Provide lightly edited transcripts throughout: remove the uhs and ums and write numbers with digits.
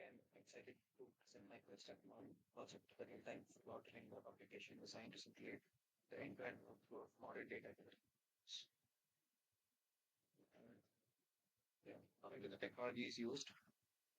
I'm excited to present my first technology project, the real-time flow triangle application designed to simulate the end-to-end workflow of modern data analytics. And, yeah, coming to the technologies used,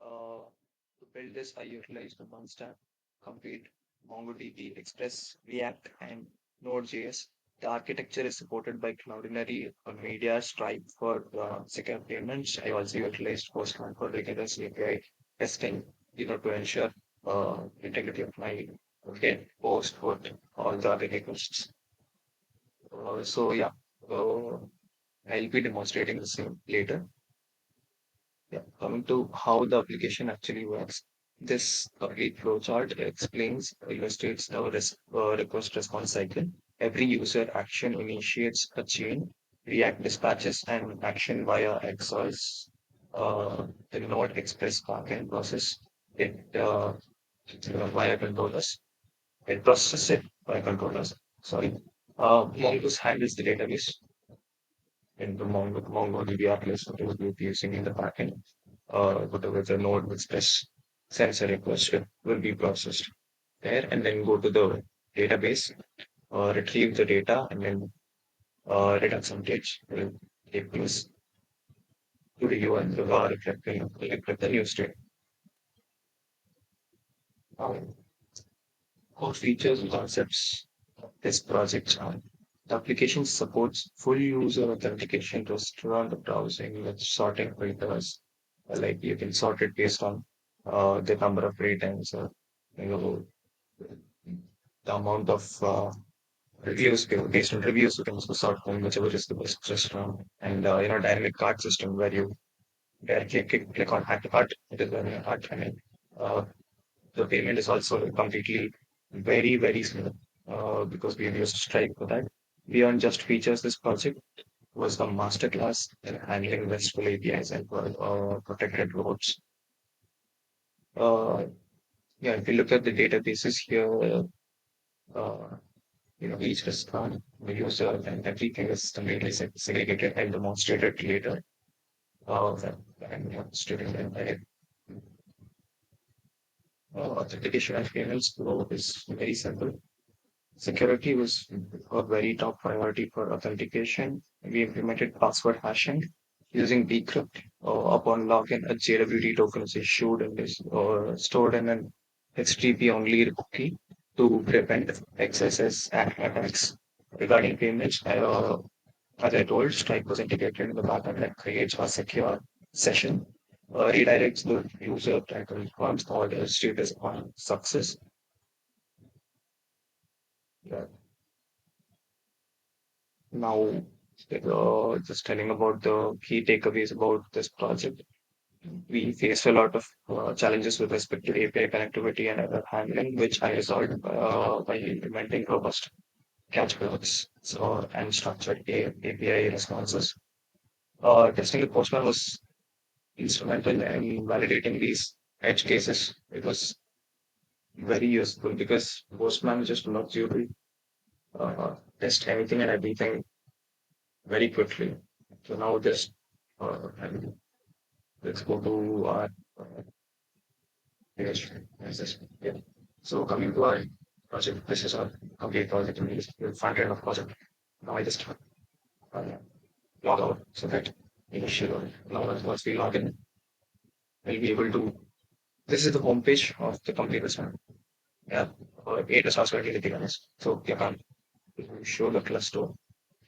to build this, I utilized the MERN Stack, Complete, MongoDB, Express, React, and Node.js. The architecture is supported by Cloudinary, Media, Stripe for secure payments. I also utilized Postman for rigorous API testing, to ensure integrity of my get post, put, all the other requests. So yeah, uh, I'll be demonstrating the same later. Yeah, coming to how the application actually works. This complete flowchart explains, illustrates the request response cycle. Every user action initiates a chain, React dispatches an action via XOS, the Node Express backend process it via controllers. It processes it by controllers. Sorry. Mongoose handles the database in the MongoDB atlas that we'll be using in the backend. Whatever the node express sends a request, it will be processed there and then go to the database, retrieve the data, and then return some text. Will take place to the UI and reflect the new state. Um, Core features and concepts of this project are the application supports full user authentication to restaurant the browsing with sorting filters. Like you can sort it based on the number of ratings, you know, the amount of reviews based on reviews. You can also sort on whichever is the best restaurant, and dynamic card system where you directly click on add to cart. It is very hard. I mean, uh, the payment is also completely very smooth because we have used Stripe for that. Beyond just features, this project was a masterclass in handling RESTful APIs and protected roads. Uh, yeah, if you look at the databases here, uh, each restaurant, the user, and everything is completely segregated. I'll demonstrate it later. And demonstrating the authentication and payments flow is very simple. Security was a very top priority for authentication. We implemented password hashing using decrypt. Upon login, a JWT token is issued and is stored in an HTTP only key to prevent XSS attacks. Regarding payments, as I told, Stripe was integrated in the backend that creates a secure session, redirects the user and confirms all the status on success. Yeah. Now, just telling about the key takeaways about this project. We faced a lot of challenges with respect to API connectivity and error handling, which I resolved by implementing robust catchwords and structured API responses. Testing the Postman was instrumental in validating these edge cases. It was very useful because Postman just allows you to test anything and everything very quickly. So now just and let's go to our page. Yes, yes, yeah. So coming to our project, this is our complete project and this is the front end of project. Now I just log out so that initial now once we log in, we'll be able to. This is the home page of the complete restaurant. Yeah, it is also really honest. So you can show the cluster.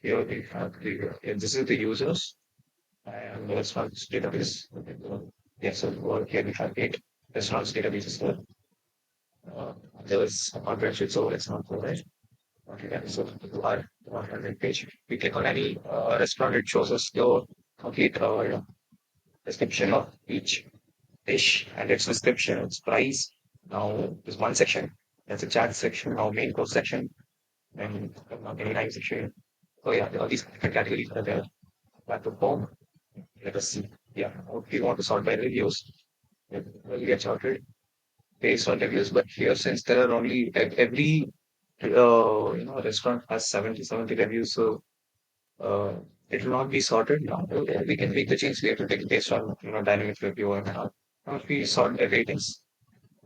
Here we have this is the users and the restaurants database. Yes, so here we have eight restaurants databases there. Uh, there was a contract, so let's not go there. Okay, yeah, so to our 100 page, we click on any restaurant, it shows us the complete description of each dish and its description, its price. Now, there's one section, there's a chat section, now main course section, and any time section. So yeah, all these different categories are there. Back to form. Let us see. Yeah, if you want to sort by reviews, it will get sorted based on reviews. But here, since there are only every restaurant has 70 reviews, so uh, it will not be sorted now. We can make the change. We have to take it based on dynamic review and all. We saw the ratings.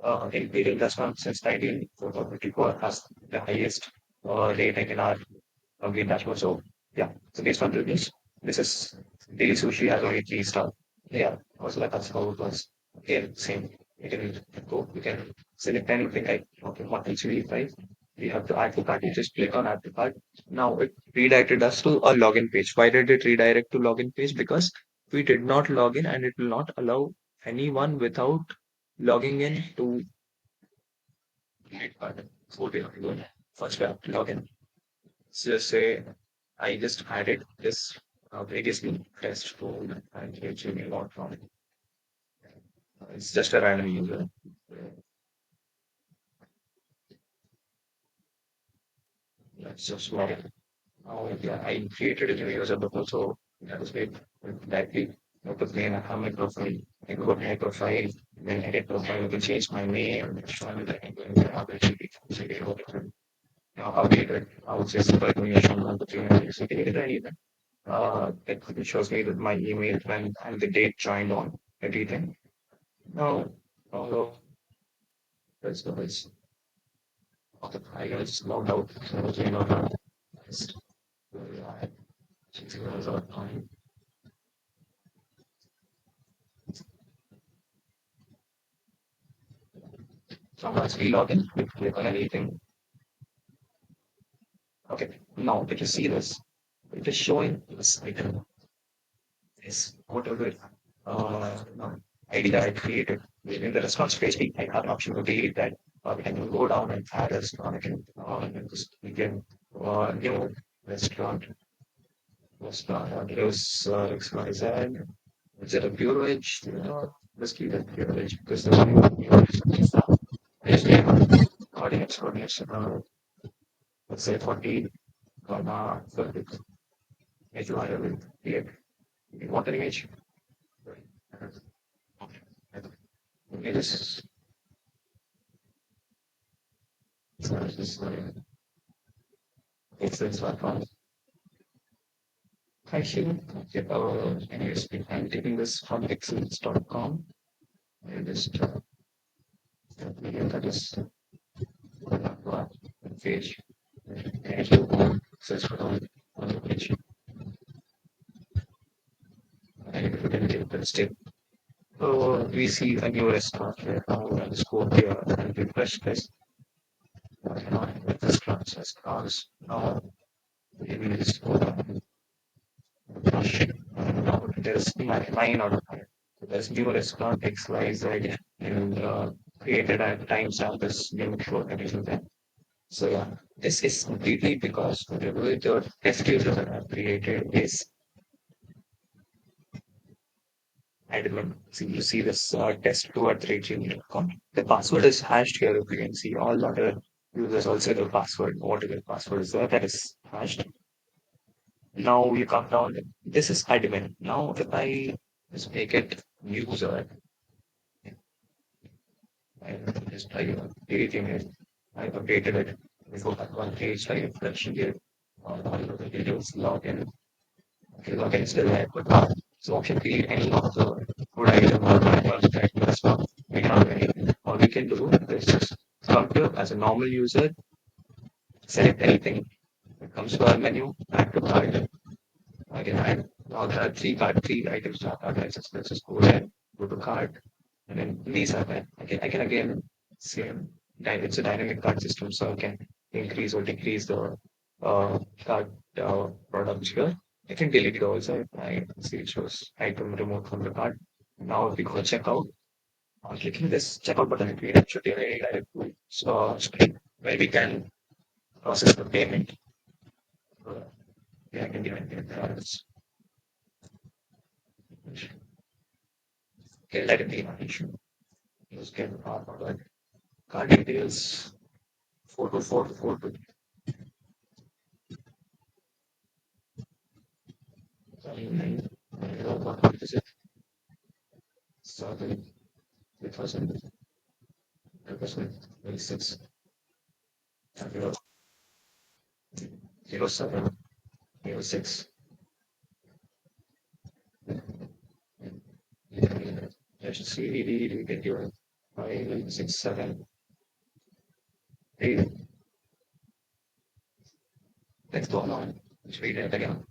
Imperial restaurant since 1954 has the highest rating in our green dashboard. So yeah, so based on reviews, this is daily sushi has only 3 star. Yeah, also like that's how it was. Okay, same. You can go, you can select anything like okay, what else we try. We have to add to cart. You just click on add to cart. Now it redirected us to a login page. Why did it redirect to login page? Because we did not log in and it will not allow anyone without logging in to card. So we have to go. First we have to log in. So just say I just added this previously test phone and gmail.com. It's just a random user. Let's just log in. Oh, yeah, I created a new user before, so that was great. Directly, I put name, I have my profile, I go to my profile, then edit profile, I can change my name, show me that I'm going to have it. So you go to update it. I would say simple information on the thing, so you can anything. It shows me that my email when and the date joined on everything. No, although that's the place. Okay, I just logged out. So you know that. Just, uh, 6 hours of time. So once we log in, we click on anything. Okay, now if you see this, it is showing this item is whatever no, ID that I created. In the response page, I have an option to delete that. I can go down and add a restaurant. I can just begin new restaurant. Restaurant. It was XYZ. Is it a pure veg? Let's keep it pure veg because the coordinates. Let's say 40, 30. If you want to create, you want an image. It is this it's this one. I should get our anyways. I'm taking this from excellence.com. And just that is page. And you search for on the page. And you can get the step. So we see a new restaurant here. Now we'll just go here and refresh this. With this class as class. Now we will just go down. Now there's nine out of 5. There's new restaurant XYZ and created at timestamp this new show everything. So yeah, this is completely because the test user that I've created is admin. So you see this test2@gmail.com. The password is hashed here. If you can see all other users also the password. Whatever the password is there, that is hashed. Now you come down. This is admin. Now if I just make it user, I just try deleting it. I updated it. We go back one page, I refresh it. All the details, login. Okay, login is still there, but so option create any of the food item or that that's not we have anything. All we can do is just come here as a normal user, select anything. It comes to our menu, add to cart. I can add now there are three items to our cart. Let's just go there, go to cart, and then these are there. I can again same. It's a dynamic cart system, so I can increase or decrease the cart products here. I can delete it also. I see it shows item removed from the cart. Now if we go checkout, on clicking this checkout button, it should be a very direct screen where we can process the payment. Yeah, I can give it cards. Okay, let it be an issue. Just get card details, photo. And what is it? So it was in 26, 07, 06. just see, we get your 5, 6, 7, 8. Let's go on. Let's read it again.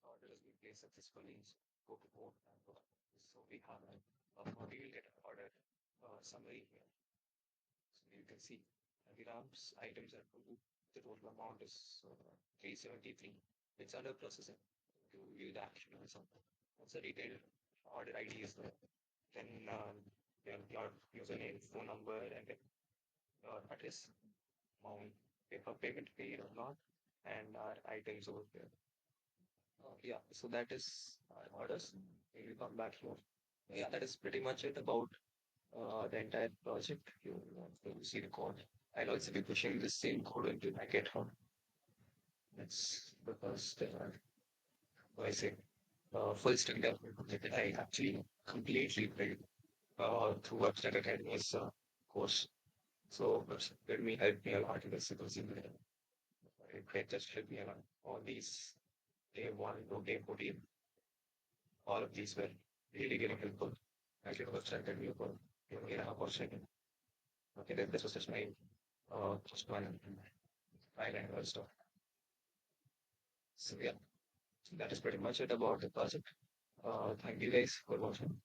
Now, order has been placed successfully. So go to board and so we have we will get an order summary here. So you can see the RAM's items are the total amount is 373. It's under processing to view the action or something. Once the detailed order ID is there, then your username, phone number, and then your address, amount, paper payment paid or not, and our items over there. Yeah, so that is orders. We will come back here. Yeah, that is pretty much it about the entire project. You want to see the code. I'll also be pushing the same code into my GitHub. That's the first, I say, full stack development that I actually completely built through WebStack Academy's course. So Academy helped me a lot in this because it just helped me a lot. All these day one to day 14, all of these were really, really helpful. Thank you for WebStack Academy for giving me an opportunity. Okay, this was just my first one. I learned all stuff. So yeah, that is pretty much it about the project. Thank you guys for watching.